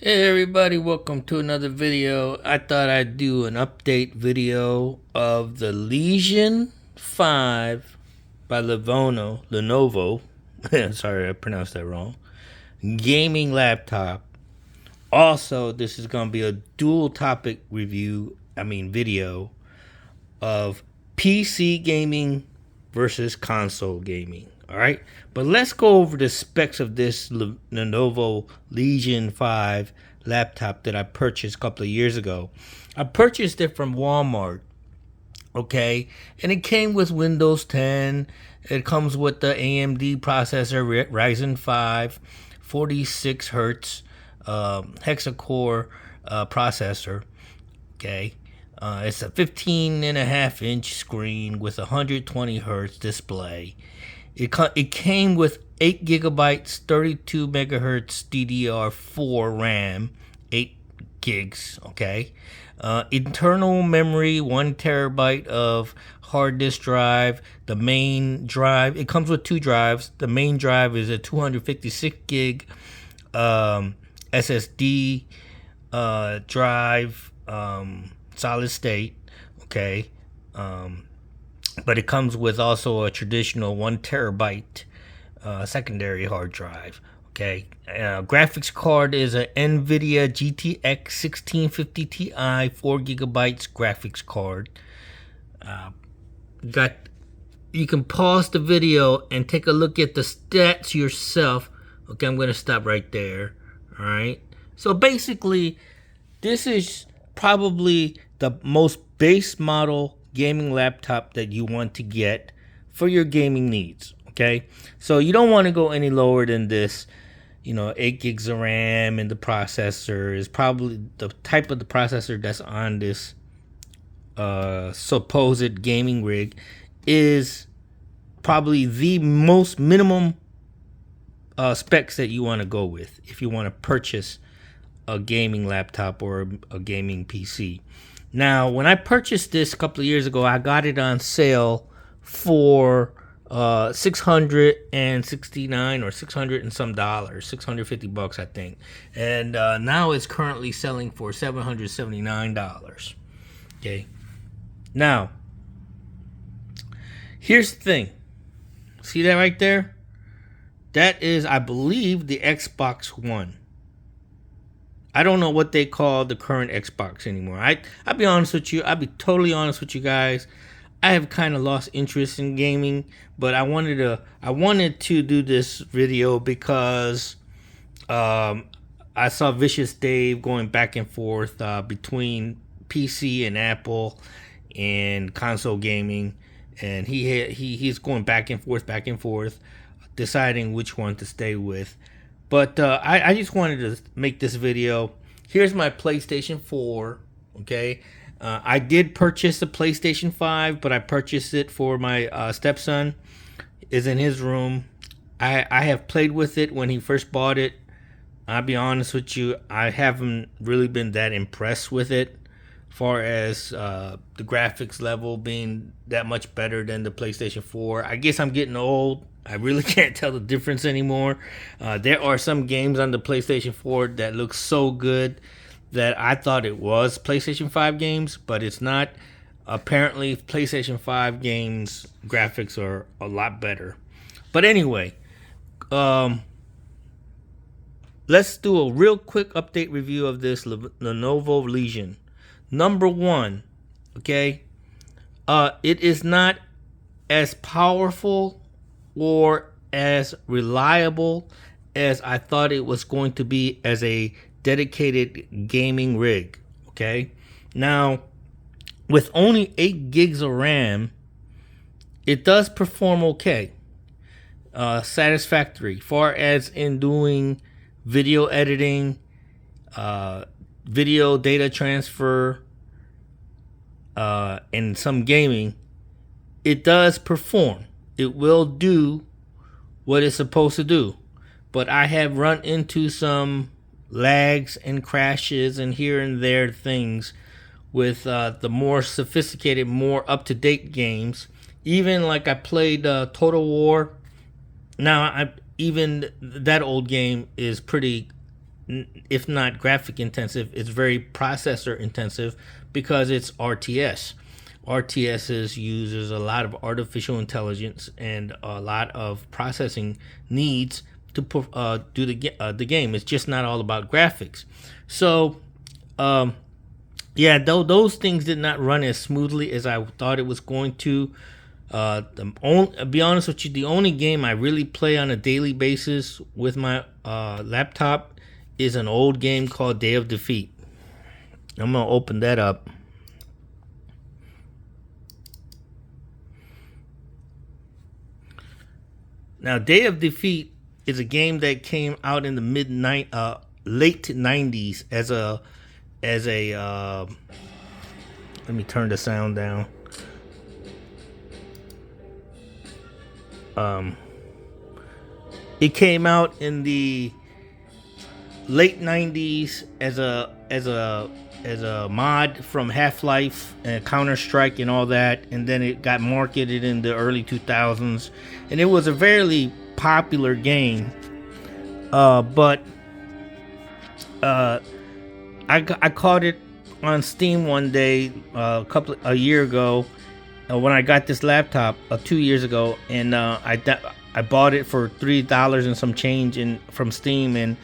Hey everybody, welcome to another video. I thought I'd do an update video of the Legion 5 by Lenovo. Sorry, I pronounced that wrong. Gaming laptop. Also, this is going to be a dual topic video of PC gaming versus console gaming. All right, but let's go over the specs of this Lenovo Legion 5 laptop that I purchased a couple of years ago. I purchased it from Walmart, okay, and it came with Windows 10. It comes with the AMD processor, Ryzen 5, 46 hertz hexa-core processor, okay. It's a 15.5-inch screen with 120 hertz display. It came with 8 gigabytes, 32 megahertz DDR4 RAM, 8 gigs, okay? Internal memory, 1 terabyte of hard disk drive. The main drive, it comes with 2 drives. The main drive is a 256 gig SSD drive, solid state, okay? But it comes with also a traditional 1 terabyte secondary hard drive. Okay, graphics card is a NVIDIA GTX 1650 Ti 4 gigabytes graphics card. You can pause the video and take a look at the stats yourself. Okay, I'm going to stop right there. All right. So basically, this is probably the most base model gaming laptop that you want to get for your gaming needs. Okay, so you don't want to go any lower than this. 8 gigs of RAM, and the processor is probably the type of the processor that's on this supposed gaming rig is probably the most minimum specs that you want to go with if you want to purchase a gaming laptop or a gaming PC. Now, when I purchased this a couple of years ago, I got it on sale for $669 or $600 and some dollars, $650 I think, and now it's currently selling for $779. Okay, now here's the thing. See that right there? That is, I believe, the Xbox One. I don't know what they call the current Xbox anymore. I'll be honest with you. I'll be totally honest with you guys. I have kind of lost interest in gaming, but I wanted to do this video because I saw Vicious Dave going back and forth between PC and Apple and console gaming, and he's going back and forth, deciding which one to stay with. But I just wanted to make this video. Here's my PlayStation 4, okay? I did purchase a PlayStation 5, but I purchased it for my stepson. It's in his room. I have played with it when he first bought it. I'll be honest with you, I haven't really been that impressed with it, far as the graphics level being that much better than the PlayStation 4. I guess I'm getting old. I really can't tell the difference anymore. There are some games on the PlayStation 4 that look so good that I thought it was PlayStation 5 games, but it's not. Apparently, PlayStation 5 games graphics are a lot better. But anyway, let's do a real quick update review of this Lenovo Legion. Number one, okay, it is not as powerful or as reliable as I thought it was going to be as a dedicated gaming rig. Okay, now with only 8 gigs of RAM, it does perform okay, satisfactory, far as in doing video editing, video data transfer, and some gaming. It does perform. It will do what it's supposed to do. But I have run into some lags and crashes and here and there things with the more sophisticated, more up-to-date games. Even like I played Total War. Now, even that old game is pretty if not graphic intensive, it's very processor intensive because it's RTS. RTSs uses a lot of artificial intelligence and a lot of processing needs to do the game. It's just not all about graphics. So, yeah, though those things did not run as smoothly as I thought it was going to. I'll be honest with you, the only game I really play on a daily basis with my laptop is an old game called Day of Defeat. I'm gonna open that up. Now, Day of Defeat is a game that came out in the late 90s as a let me turn the sound down. It came out in the late 90s as a mod from Half-Life and Counter-Strike and all that, and then it got marketed in the early 2000s, and it was a very popular game. But I caught it on Steam one day a year ago when I got this laptop 2 years ago, and I bought it for $3 and some change from Steam, and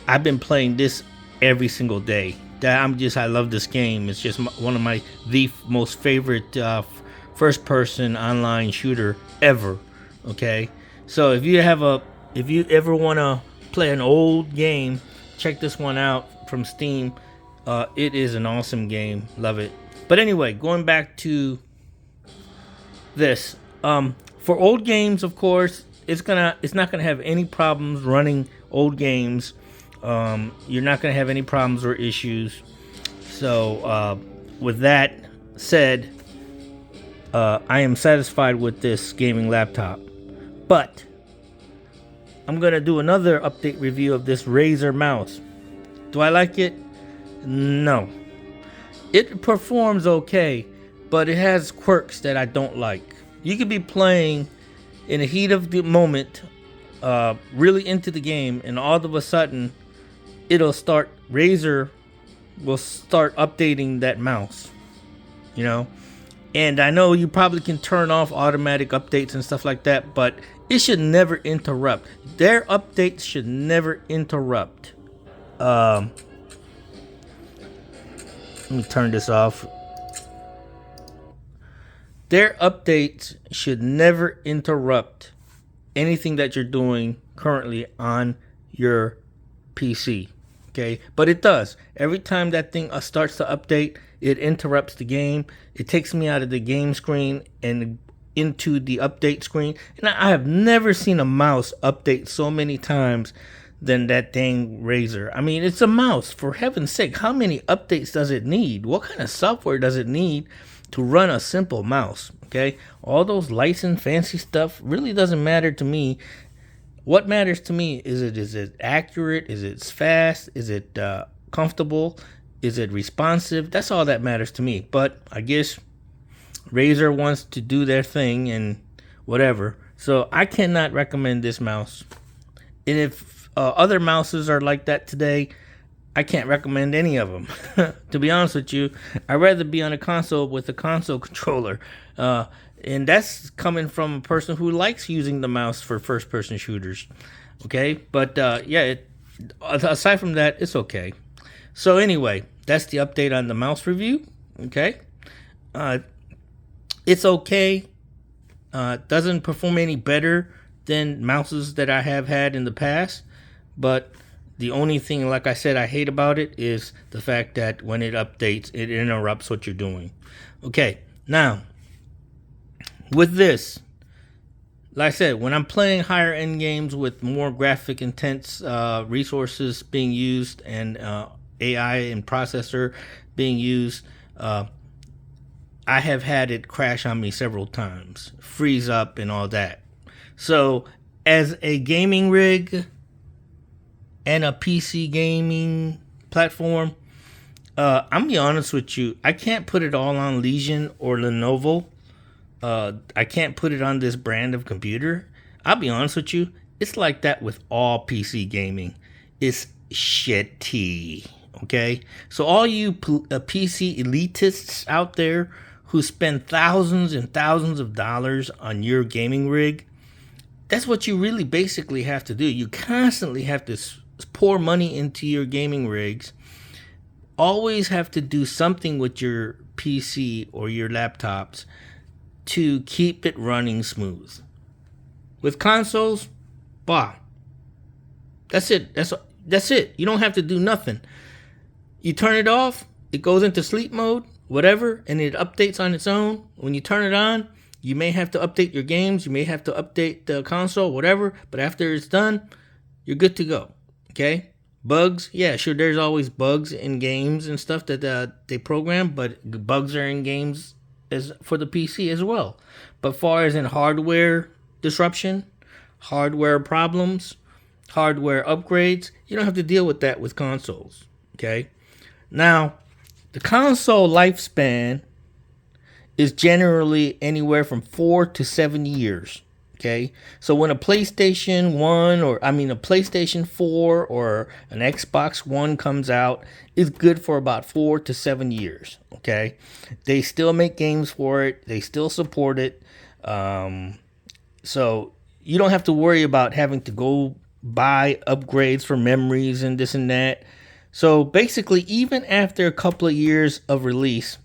I've been playing this every single day. I love this game. It's just one of the most favorite first-person online shooter ever. Okay, so if you ever want to play an old game, check this one out from Steam. It is an awesome game. Love it. But anyway, going back to this, for old games, of course, it's not gonna have any problems running old games. You're not going to have any problems or issues. So, with that said, I am satisfied with this gaming laptop. But I'm going to do another update review of this Razer mouse. Do I like it? No. It performs okay, but it has quirks that I don't like. You could be playing in the heat of the moment, really into the game, and all of a sudden, Razer will start updating that mouse, and I know you probably can turn off automatic updates and stuff like that, but it should never interrupt. Their updates should never interrupt. Let me turn this off. Their updates should never interrupt anything that you're doing currently on your PC. Okay, but it does. Every time that thing starts to update, it interrupts the game. It takes me out of the game screen and into the update screen. And I have never seen a mouse update so many times than that dang Razer. I mean, it's a mouse, for heaven's sake. How many updates does it need? What kind of software does it need to run a simple mouse? Okay, all those licensed fancy stuff really doesn't matter to me. What matters to me is it accurate? Is it fast? Is it comfortable? Is it responsive? That's all that matters to me. But I guess Razer wants to do their thing and whatever. So I cannot recommend this mouse. And if other mouses are like that today, I can't recommend any of them. To be honest with you, I'd rather be on a console with a console controller. And that's coming from a person who likes using the mouse for first-person shooters. Okay, but aside from that, it's okay. So anyway, that's the update on the mouse review. Okay, it's okay. Doesn't perform any better than mouses that I have had in the past. But the only thing, like I said, I hate about it is the fact that when it updates, it interrupts what you're doing. Okay, now, with this, like I said, when I'm playing higher end games with more graphic intense resources being used and AI and processor being used, I have had it crash on me several times, freeze up and all that. So as a gaming rig and a PC gaming platform, I'm be honest with you, I can't put it all on Legion or Lenovo. I can't put it on this brand of computer. I'll be honest with you, it's like that with all PC gaming. It's shitty. Okay, so all you PC elitists out there who spend thousands and thousands of dollars on your gaming rig, that's what you really basically have to do. You constantly have to pour money into your gaming rigs. Always have to do something with your PC or your laptops to keep it running smooth. With consoles, bah. That's it. That's it. You don't have to do nothing. You turn it off, it goes into sleep mode, whatever, and it updates on its own. When you turn it on, you may have to update your games, you may have to update the console, whatever, but after it's done, you're good to go. Okay? Bugs, yeah, sure, there's always bugs in games and stuff that they program, but bugs are in games as for the PC as well. But far as in hardware disruption, hardware problems, hardware upgrades, you don't have to deal with that with consoles. Okay? Now, the console lifespan is generally anywhere from 4 to 7 years. Okay, so when a PlayStation 1 a PlayStation 4 or an Xbox One comes out, it's good for about 4 to 7 years. Okay, they still make games for it, they still support it. So you don't have to worry about having to go buy upgrades for memories and this and that. So basically, even after a couple of years of release,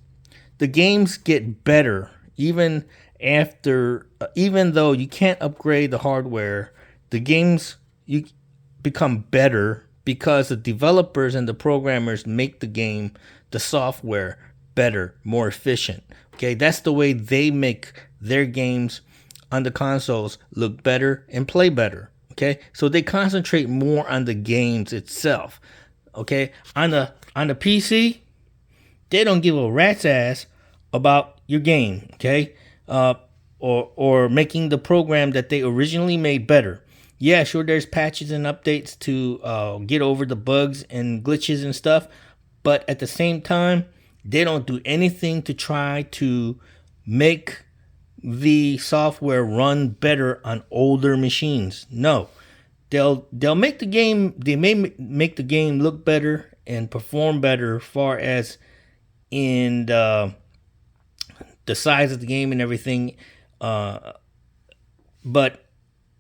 the games get better. Even though you can't upgrade the hardware, the games you become better because the developers and the programmers make the software better, more efficient. Okay, that's the way they make their games on the consoles look better and play better. Okay, so they concentrate more on the games itself. Okay, on the PC, they don't give a rat's ass about your game. Okay, or making the program that they originally made better. Yeah, sure, there's patches and updates to get over the bugs and glitches and stuff, but at the same time, they don't do anything to try to make the software run better on older machines. No. They'll make the game. They may make the game look better and perform better, far as in the size of the game and everything. But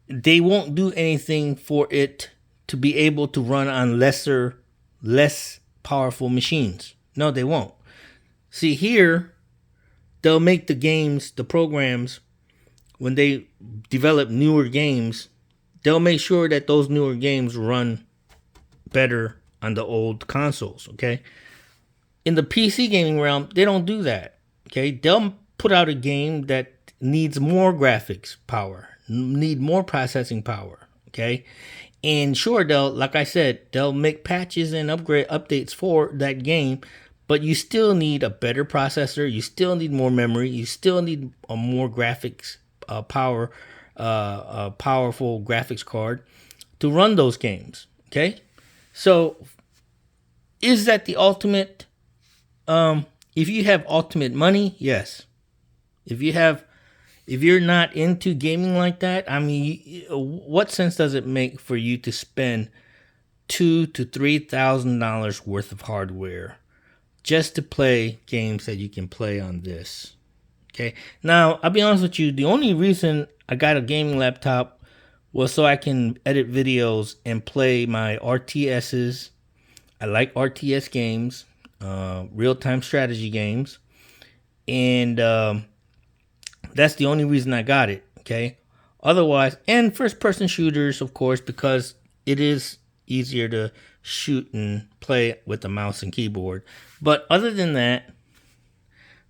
they won't do anything for it to be able to run on less powerful machines. No, they won't. See, here they'll make the programs when they develop newer games. They'll make sure that those newer games run better on the old consoles, okay? In the PC gaming realm, they don't do that, okay? They'll put out a game that needs more graphics power, need more processing power, okay? And sure, like I said, they'll make patches and updates for that game, but you still need a better processor, you still need more memory, you still need a more graphics power, a powerful graphics card to run those games. Okay, so is that the ultimate? If you have ultimate money, yes. If you're not into gaming like that, I mean, what sense does it make for you to spend $2,000 to $3,000 worth of hardware just to play games that you can play on this? Okay, now I'll be honest with you. The only reason I got a gaming laptop was so I can edit videos and play my RTSs. I like RTS games, real-time strategy games, and that's the only reason I got it. Okay, otherwise, and first-person shooters, of course, because it is easier to shoot and play with the mouse and keyboard. But other than that,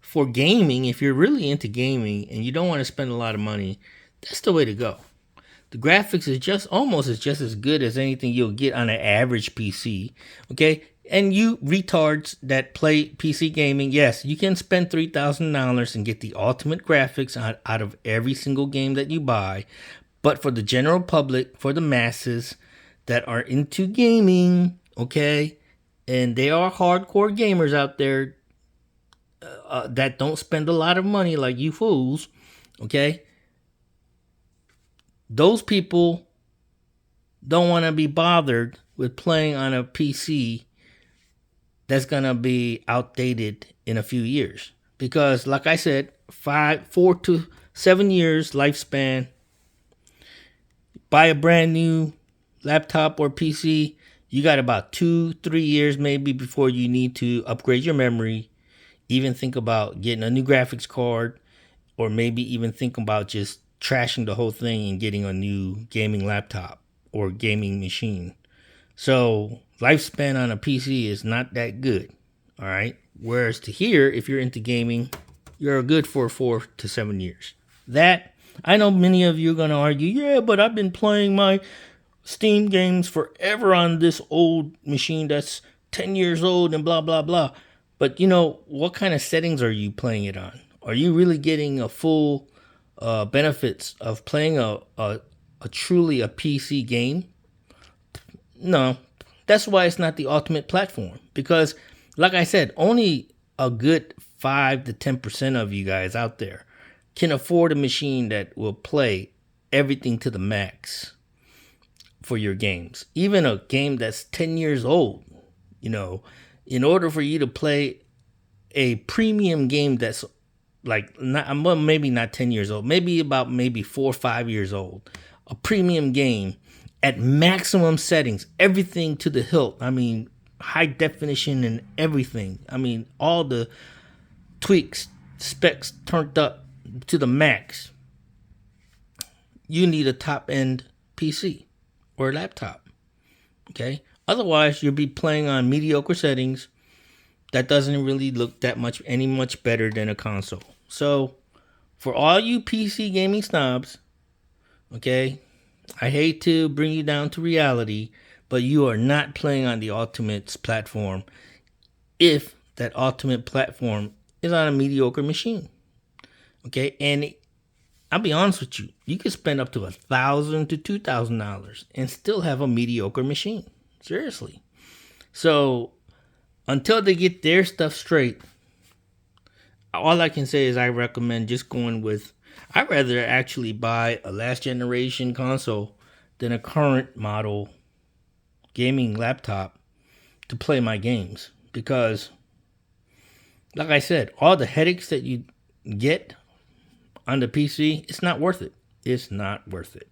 for gaming, if you're really into gaming and you don't want to spend a lot of money, that's the way to go. The graphics is just as good as anything you'll get on an average PC. Okay, and you retards that play PC gaming, yes, you can spend $3,000 and get the ultimate graphics out of every single game that you buy. But for the general public, for the masses that are into gaming, okay, and they are hardcore gamers out there that don't spend a lot of money like you fools, okay, those people don't want to be bothered with playing on a PC that's gonna be outdated in a few years. Because like I said, 4 to 7 years lifespan. Buy a brand new laptop or PC, you got about 2-3 years maybe before you need to upgrade your memory. Even think about getting a new graphics card, or maybe even think about just trashing the whole thing and getting a new gaming laptop or gaming machine. So lifespan on a PC is not that good. All right. Whereas to here, if you're into gaming, you're good for 4 to 7 years. That, I know many of you are going to argue, yeah, but I've been playing my Steam games forever on this old machine that's 10 years old and blah, blah, blah. But you know, what kind of settings are you playing it on? Are you really getting a full benefits of playing a truly a PC game? No. That's why it's not the ultimate platform. Because like I said, only a good 5 to 10% of you guys out there can afford a machine that will play everything to the max for your games. Even a game that's 10 years old, you know, in order for you to play a premium game that's like maybe not 10 years old, maybe 4 or 5 years old, a premium game at maximum settings, everything to the hilt. I mean, high definition and everything. I mean, all the tweaks, specs turned up to the max. You need a top end PC or laptop. Okay? Otherwise, you'll be playing on mediocre settings that doesn't really look that much better than a console. So, for all you PC gaming snobs, okay, I hate to bring you down to reality, but you are not playing on the ultimate platform if that ultimate platform is on a mediocre machine. Okay, and I'll be honest with you, you could spend up to $1,000 to $2,000 and still have a mediocre machine. Seriously. So until they get their stuff straight, all I can say is I recommend just going with, I'd rather actually buy a last generation console than a current model gaming laptop to play my games. Because like I said, all the headaches that you get on the PC, it's not worth it. It's not worth it.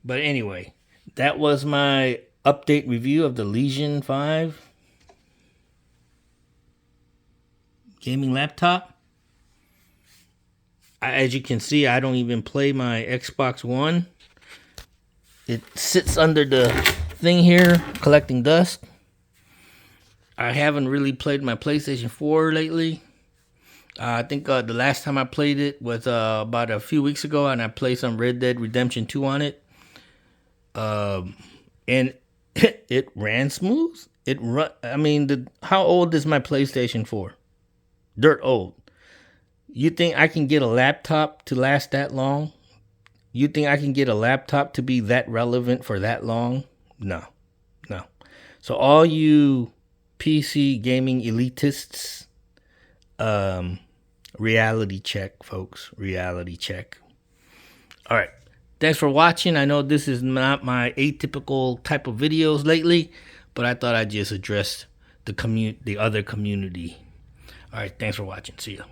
But anyway, that was my update review of the Legion 5 gaming laptop. As you can see, I don't even play my Xbox One. It sits under the thing here, collecting dust. I haven't really played my PlayStation 4 lately. I think the last time I played it was about a few weeks ago, and I played some Red Dead Redemption 2 on it. And it ran smooth. How old is my PlayStation 4? Dirt old. You think I can get a laptop to last that long? You think I can get a laptop to be that relevant for that long? No. So all you PC gaming elitists, reality check, folks. Reality check. All right. Thanks for watching. I know this is not my atypical type of videos lately, but I thought I'd just address the other community. All right. Thanks for watching. See ya.